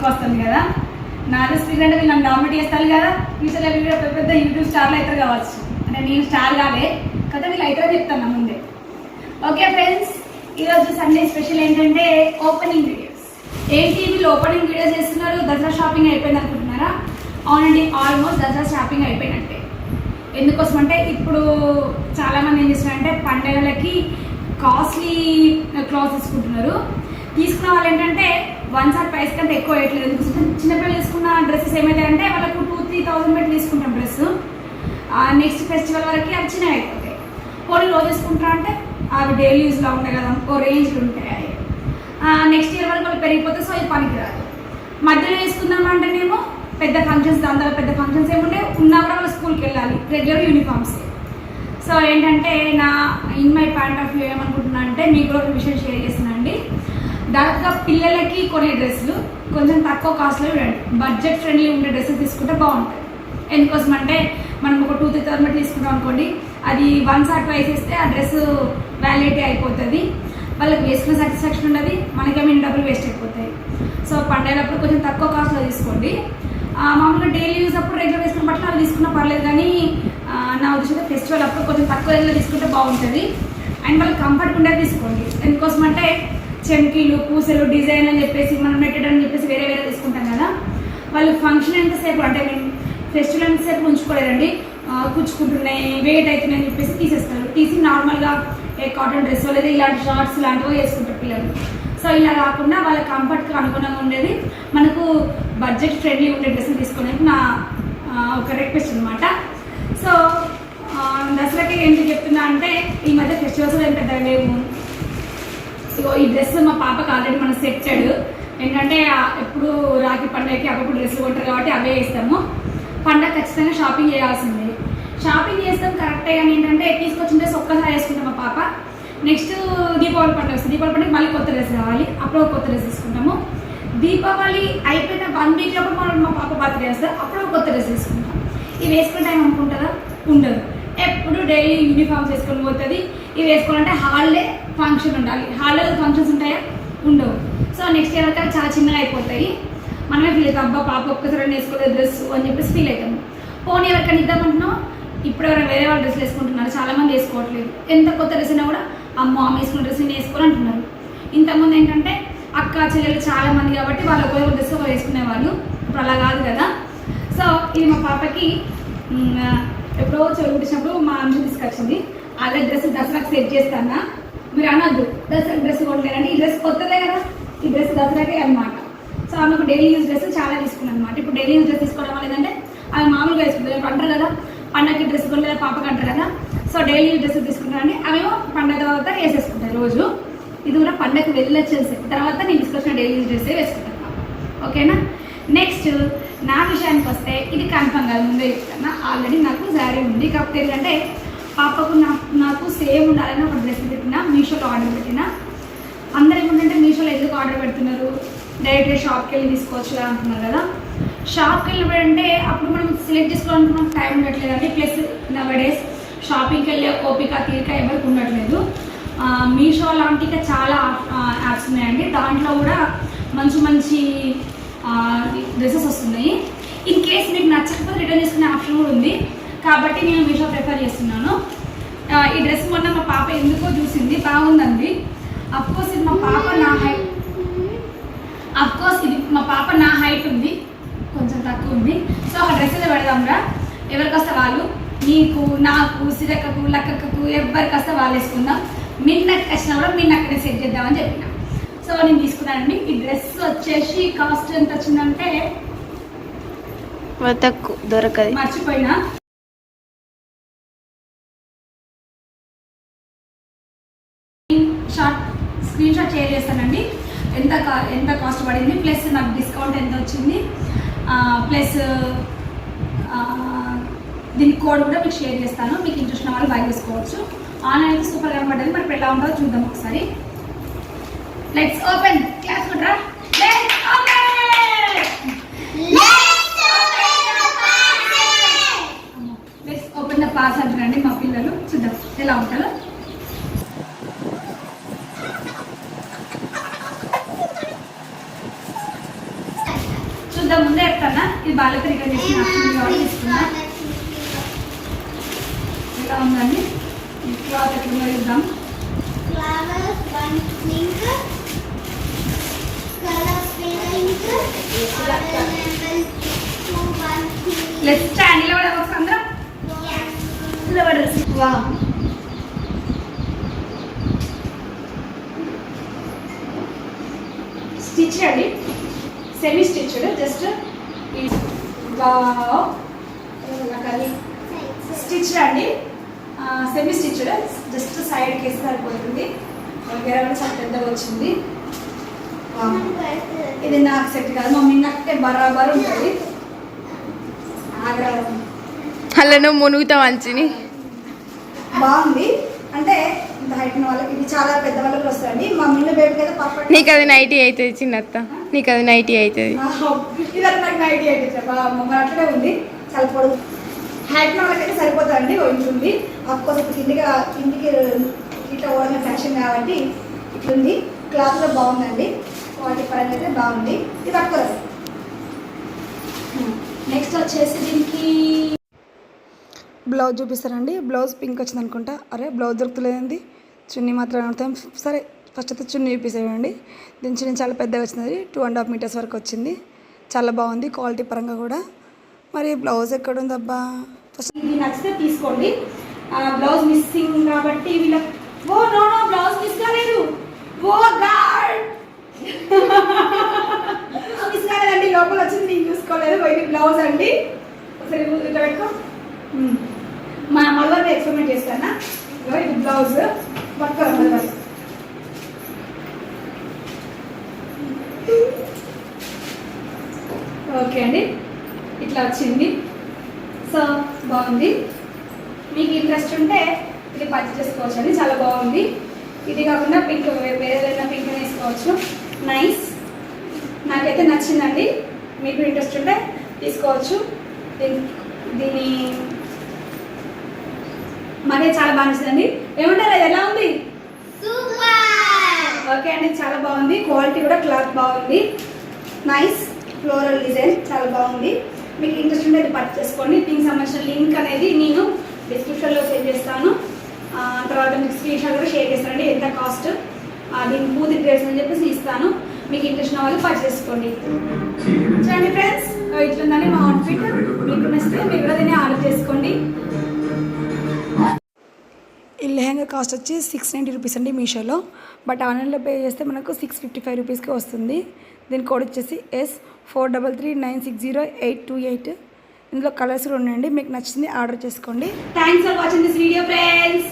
ఎక్కువ వస్తుంది కదా. నాది స్పీడ్ అంటే నన్ను డామినేట్ చేస్తాను కదా. ఫ్యూచర్లో వీడియో పెద్ద పెద్ద యూట్యూబ్ స్టార్లు అవుతారు కావచ్చు. అంటే నేను స్టార్ కాలే కదా, వీళ్ళు అవుతారో చెప్తాను ముందే. ఓకే ఫ్రెండ్స్, ఈరోజు సండే స్పెషల్ ఏంటంటే ఓపెనింగ్ వీడియోస్. ఏంటి వీళ్ళు ఓపెనింగ్ వీడియోస్ చేస్తున్నారు? దసరా షాపింగ్ అయిపోయింది అనుకుంటున్నారా? అవునండి, ఆల్మోస్ట్ దసరా షాపింగ్ అయిపోయినట్టే. ఎందుకోసం అంటే ఇప్పుడు చాలామంది ఏం చేస్తున్నారంటే పండుగలకి కాస్ట్లీ క్లాత్స్ తీసుకుంటున్నారు. తీసుకున్న వాళ్ళు ఏంటంటే 1 ప్రైస్ కంటే ఎక్కువ వేయట్లేదు. ఎందుకోసం చిన్నపిల్లలు తీసుకున్న డ్రెస్సెస్ ఏమైతాయంటే వాళ్ళకు 2-3,000 పెట్టి తీసుకుంటాం డ్రెస్. నెక్స్ట్ ఫెస్టివల్ వరకు అవి చిన్నవి అయిపోతాయి. పోనీ రోజు తీసుకుంటారా అంటే అవి డైలీ యూజ్లో ఉంటాయి కదా, ఓ రేంజ్లు ఉంటాయి. నెక్స్ట్ ఇయర్ వరకు వాళ్ళు పెరిగిపోతే సో ఇది పనికిరాదు. మధ్యలో వేసుకుందాం అంటేనేమో పెద్ద ఫంక్షన్స్, దాని పెద్ద ఫంక్షన్స్ ఏముంటే ఉన్నా కూడా వాళ్ళు స్కూల్కి వెళ్ళాలి, రెగ్యులర్ యూనిఫామ్స్. సో ఏంటంటే in my point of view ఏమనుకుంటున్నా అంటే మీకు కూడా ఒక విషయం షేర్ చేస్తున్నానండి. దాదాపుగా పిల్లలకి కొనే డ్రెస్సులు కొంచెం తక్కువ కాస్ట్లో చూడండి, బడ్జెట్ ఫ్రెండ్లీ ఉండే డ్రెస్సెస్ తీసుకుంటే బాగుంటుంది. ఎందుకోసం అంటే మనం ఒక 2-3,000 తీసుకుంటాం అనుకోండి, అది 1 ప్రైస్ ఇస్తే ఆ డ్రెస్ వ్యాలిడిటీ అయిపోతుంది, వాళ్ళకి వేసుకున్న సాటిస్ఫాక్షన్ ఉండదు, మనకేమైనా డబ్బులు వేస్ట్ అయిపోతాయి. సో పండగలప్పుడు కొంచెం తక్కువ కాస్ట్లో తీసుకోండి. మామూలుగా డైలీ యూజ్ అప్పుడు రెగ్యులర్ వేసుకున్న బట్టలు అవి తీసుకున్నా పర్లేదు, కానీ నా ఉద్దేశంతో ఫెస్టివల్ అప్పుడు కొంచెం తక్కువ రేట్లో తీసుకుంటే బాగుంటుంది. అండ్ వాళ్ళకి కంఫర్ట్ ఉండేది తీసుకోండి. ఎందుకోసం అంటే చెంకీలు, పూసలు, డిజైన్ అని చెప్పేసి మనం నెట్టెడ్ అని చెప్పేసి వేరే వేరే తీసుకుంటాం కదా, వాళ్ళు ఫంక్షన్ ఎంతసేపు అంటే మేము ఫెస్టివల్ ఎంతసేపు ఉంచుకోలేదండి, కూర్చుకుంటున్నాయి, వెయిట్ అవుతున్నాయి అని చెప్పేసి తీసేస్తారు. తీసి నార్మల్గా కాటన్ డ్రెస్ లేదా ఇలాంటి షార్ట్స్ లాంటివి వేసుకుంటారు పిల్లలు. సో ఇలా కాకుండా వాళ్ళ కంఫర్ట్కి అనుగుణంగా ఉండేది, మనకు బడ్జెట్ ఫ్రెండ్లీ ఉండే డ్రెస్సులు తీసుకోవడానికి నా ఒక రిక్వెస్ట్ అనమాట. సో దసరాకి ఏంటి చెప్తున్నా అంటే ఈ మధ్య ఫెస్టివల్స్ ఏం పెద్దగా లేవు. సో ఈ డ్రెస్ మా పాపకి ఆల్రెడీ మనం సెట్టెడ్. ఏంటంటే ఎప్పుడు రాఖీ పండుగకి అప్పుడు డ్రెస్సులు కొంటారు కాబట్టి అవే వేస్తాము. పండగ ఖచ్చితంగా షాపింగ్ చేయాల్సిందే. షాపింగ్ చేస్తాం కరెక్టే, కానీ ఏంటంటే తీసుకొచ్చిన డ్రెస్ ఒక్కసారి వేసుకుంటాం మా పాప. నెక్స్ట్ దీపావళి పండుగ వస్తుంది, దీపావళి పండుగ మళ్ళీ కొత్త డ్రెస్ కావాలి, అప్పుడు కొత్త డ్రెస్ తీసుకుంటాము. దీపావళి అయిపోయిన 1 వీక్ లోపల మనం మా పాప బర్త్డే వస్తుంది, అప్పుడు కొత్త డ్రెస్ తీసుకుంటాం. ఇవి వేసుకునే టైం అనుకుంటారా? ఉండదు. ఎప్పుడు డైలీ యూనిఫామ్స్ వేసుకొని పోతుంది. ఇవి వేసుకోవాలంటే హాలిడే ఫంక్షన్ ఉండాలి. హాలిడే ఫంక్షన్స్ ఉంటాయా? ఉండవు. సో నెక్స్ట్ ఇయర్ వరకు చాలా చిన్నగా అయిపోతాయి. మనమే ఫీల్ అవుతాం, అబ్బా పాప ఒక్కసారి వేసుకోలేదు డ్రెస్ అని చెప్పేసి ఫీల్ అవుతాము. పోనీ ఎవరికైనా ఇద్దామంటున్నాం, ఇప్పుడు ఎవరైనా వేరే వాళ్ళు డ్రెస్లు వేసుకుంటున్నారు, చాలామంది వేసుకోవట్లేదు. ఎంత కొత్త డ్రెస్ అయినా కూడా అమ్మ ఆమె వేసుకున్న డ్రెస్ నేను వేసుకోవాలి అంటున్నారు. ఇంతకుముందు ఏంటంటే అక్క చెల్లెలు చాలామంది కాబట్టి వాళ్ళు ఒక డ్రెస్ వేసుకునేవాళ్ళు, ఇప్పుడు అలా కాదు కదా. సో ఇది మా పాపకి ఎప్పుడో చదువుకుంటున్నప్పుడు మా అంశం తీసుకొచ్చింది. అదే డ్రెస్ దసరాకి సెట్ చేస్తానా, మీరు అనొద్దు దసరా డ్రెస్ కొట్టలేదంటే ఈ డ్రెస్ కొత్తదే కదా, ఈ డ్రెస్ దసరాకే అనమాట. సో ఆమెకు డైలీ యూజ్ డ్రెస్ చాలా తీసుకున్నాను అనమాట. ఇప్పుడు డైలీ యూజ్ డ్రెస్ తీసుకోవడం వల్ల ఏంటంటే అవి మామూలుగా వేసుకుంటారు, అంటారు కదా పండగకి డ్రెస్ కొనలేదా పాపకి అంటారు కదా. సో డైలీ యూజ్ డ్రెస్ తీసుకుంటారండి, అవేమో పండగ తర్వాత వేసేసుకుంటారు రోజు. ఇది కూడా పండగకి వెళ్ళొచ్చేసి తర్వాత నేను తీసుకొచ్చిన డైలీ యూజ్ డ్రెస్ వేసుకుంటాను. ఓకేనా? నెక్స్ట్ నా విషయానికి వస్తే ఇది కన్ఫర్మ్ కాదు, ముందే చెప్తాను. ఆల్రెడీ నాకు శారీ ఉంది, కాకపోతే ఏంటంటే పాపకు నాకు సేమ్ ఉండాలని ఒక డ్రెస్ పెట్టిన, మీషోలో ఆర్డర్ పెట్టిన. అందరు ఏముందంటే మీషోలో ఎందుకు ఆర్డర్ పెడుతున్నారు, డైరెక్ట్గా షాప్కి వెళ్ళి తీసుకోవచ్చు అంటున్నారు కదా. షాప్కి వెళ్ళిపోయింటే అప్పుడు మనం సెలెక్ట్ చేసుకోవాలనుకున్న మనకు టైం ఉండట్లేదండి. ప్లస్ నవడేస్ షాపింగ్కి వెళ్ళే ఓపిక తీరిక ఎవరికి ఉండట్లేదు. మీషో లాంటి చాలా యాప్స్ ఉన్నాయండి, దాంట్లో కూడా మంచి మంచి డ్రెస్సెస్ వస్తున్నాయి. ఇన్ కేస్ మీకు నచ్చకపోతే రిటర్న్ చేసుకునే ఆప్షన్ కూడా ఉంది, కాబట్టి నేను మీషో ప్రిఫర్ చేస్తున్నాను. ఈ డ్రెస్ మొన్న మా పాప ఎందుకో చూసింది, బాగుందండి. అఫ్కోర్స్ ఇది మా పాప నా హైట్, ఇది మా పాప నా హైట్ ఉంది, కొంచెం తక్కువ ఉంది. సో ఆ డ్రెస్సులో పెడదాంరా, ఎవరికి వస్తే వాళ్ళు, నీకు నాకు సిరక్కకు లక్కకు ఎవరికి వస్తే వాళ్ళు వేసుకుందాం, మీ నక్క వచ్చినా కూడా మీ నక్కనే సెట్ చేద్దామని చెప్పిన. సో నేను తీసుకున్నానండి. ఈ డ్రెస్ వచ్చేసి కాస్ట్ ఎంత వచ్చిందంటే దొరకదు, మర్చిపోయినా. స్క్రీన్ షాట్ షేర్ చేస్తానండి ఎంత కాస్ట్ పడింది, ప్లస్ నాకు డిస్కౌంట్ ఎంత వచ్చింది, ప్లస్ దీని కోడ్ కూడా మీకు షేర్ చేస్తాను. మీకు ఇంట్రెస్ట్ ఉన్న వాళ్ళు బై చేసుకోవచ్చు. ఆన్లైన్ అయితే సూపర్ కనబడ్డది. మరి ఇప్పుడు ఎలా ఉంటుందో చూద్దాం ఒకసారి. Let's open. క్లాస్ కొట్రా. లెట్స్ ఓపెన్ ద పార్స్ అంటారండి మా పిల్లలు. చూద్దాం ఎలా ఉంటుందో. ఇది బాలతో రిటర్న్ చేసి నచ్చింది కాబట్టి తీసుకున్నా. ఇలా ఉందండి ఈ క్లాత్ ఎట్లా చూద్దాం. లెట్స్ స్టాండ్ ఇలా పడవచ్చు అందరం. ఇలా పడేసి వా స్టిచ్ అండి, సెమీ స్టిచ్డ్. జస్ట్ స్టిచ్ అండి, సెమీ స్టిచ్డ్. జస్ట్ సైడ్కి వేస్తే సరిపోతుంది. వగేరా కూడా చాలా పెద్దగా వచ్చింది. ఇది నాకు సెట్ కాదు, మమ్మీ నక్కే బరాబర్ ఉంటుంది. అలా మునుగుతా మంచిని బాగుంది. అంటే ఇంత హైట్ ఉన్న వాళ్ళకి ఇది చాలా పెద్ద వాళ్ళకి వస్తుంది. మా మిన్న బేబీకి అయితే పర్ఫెక్ట్. నీకు అది నైటీ అవుతుంది చిన్నత్త, నీకు అది నైటీ అవుతుంది. ఇదంతా నాకు నైటీ అయితే మమ్మల్ని అట్లనే ఉంది. చాలా పొడుగు హైట్ ఉన్న వాళ్ళకైతే సరిపోతుందండి. ఉంటుంది అఫ్కోర్స్ ఇప్పుడు కిందికి ఇట్లా ఓడిన ఫ్యాషన్ కాబట్టి ఇట్లుంది. క్లాత్ కూడా బాగుందండి, క్వాలిటీ పరంగా అయితే బాగుంది. ఇది పట్టుకోలేదు. నెక్స్ట్ వచ్చేసి దీనికి బ్లౌజ్ చూపిస్తారండి. బ్లౌజ్ పింక్ వచ్చింది అనుకుంటా. అరే బ్లౌజ్ దొరుకుతలేదండి, చున్నీ మాత్రం అడుగుతాం. సరే ఫస్ట్ అయితే చున్నీ చూపిస్తామండి. దీని చున్నీ చాలా పెద్దగా వచ్చింది, 2.5 మీటర్స్ వరకు వచ్చింది. చాలా బాగుంది క్వాలిటీ పరంగా కూడా. మరి బ్లౌజ్ ఎక్కడ ఉందబ్బా? ఫస్ట్ ఇది నచ్చితే తీసుకోండి. బ్లౌజ్ మిస్సింగ్ కాబట్టి వీళ్ళ oh no no blouse miss కాలేదు. ఓ గాడ్ మిస్ కాలేదండి, లోపల వచ్చింది నేను చూసుకోలేదు. ఇది బ్లౌజ్ అండి. ఒకసారి ఇట్లా పెట్టుకో. మా మళ్ళీ ఎక్స్పెరిమెంట్ చేస్తానా. ఇది బ్లౌజ్ పట్టుకోవాలి. ఓకే అండి, ఇట్లా వచ్చింది. సో బాగుంది. మీకు ఇంట్రెస్ట్ ఉంటే ఇది పర్చేస్ చేసుకోవచ్చు అండి, చాలా బాగుంది. ఇది కాకుండా పింక్ వేరే ఏదైనా పింక్ వేసుకోవచ్చు. నైస్, నాకైతే నచ్చిందండి. మీకు ఇంట్రెస్ట్ ఉంటే తీసుకోవచ్చు. దీని మాకైతే చాలా బాగా నచ్చిందండి. ఏమంటారు, అది ఎలా ఉంది? ఓకే అండి, చాలా బాగుంది. క్వాలిటీ కూడా క్లాత్ బాగుంది. నైస్ ఫ్లోరల్ డిజైన్ చాలా బాగుంది. మీకు ఇంట్రెస్ట్ ఉంటే అది పర్చేస్ చేసుకోండి. దీనికి సంబంధించిన లింక్ అనేది నేను డిస్క్రిప్షన్లో సెండ్ చేస్తాను. తర్వాత మీకు స్క్రీన్ షాట్ కూడా షేర్ చేస్తానండి, ఎంత కాస్ట్, దీనికి పూర్తి డీటెయిల్స్ అని చెప్పేసి ఇస్తాను. మీకు ఇంట్రెస్ట్ ఉన్న వాళ్ళు పర్చేస్ చేసుకోండి. చూడండి ఫ్రెండ్స్, ఇట్లుందని మా అవుట్ఫిట్. మీకు నచ్చితే మీరు కూడా దీన్ని ఆర్డర్ చేసుకోండి. ఈ లెహంగా కాస్ట్ వచ్చి 690 రూపీస్ అండి మీషోలో. బట్ ఆన్లైన్లో పే చేస్తే మనకు 655 రూపీస్కి వస్తుంది. దీని కోడ్ వచ్చేసి S4339608828. ఇందులో కలర్స్ కూడా ఉన్నాయండి. మీకు నచ్చింది ఆర్డర్ చేసుకోండి. Thanks for watching this video friends.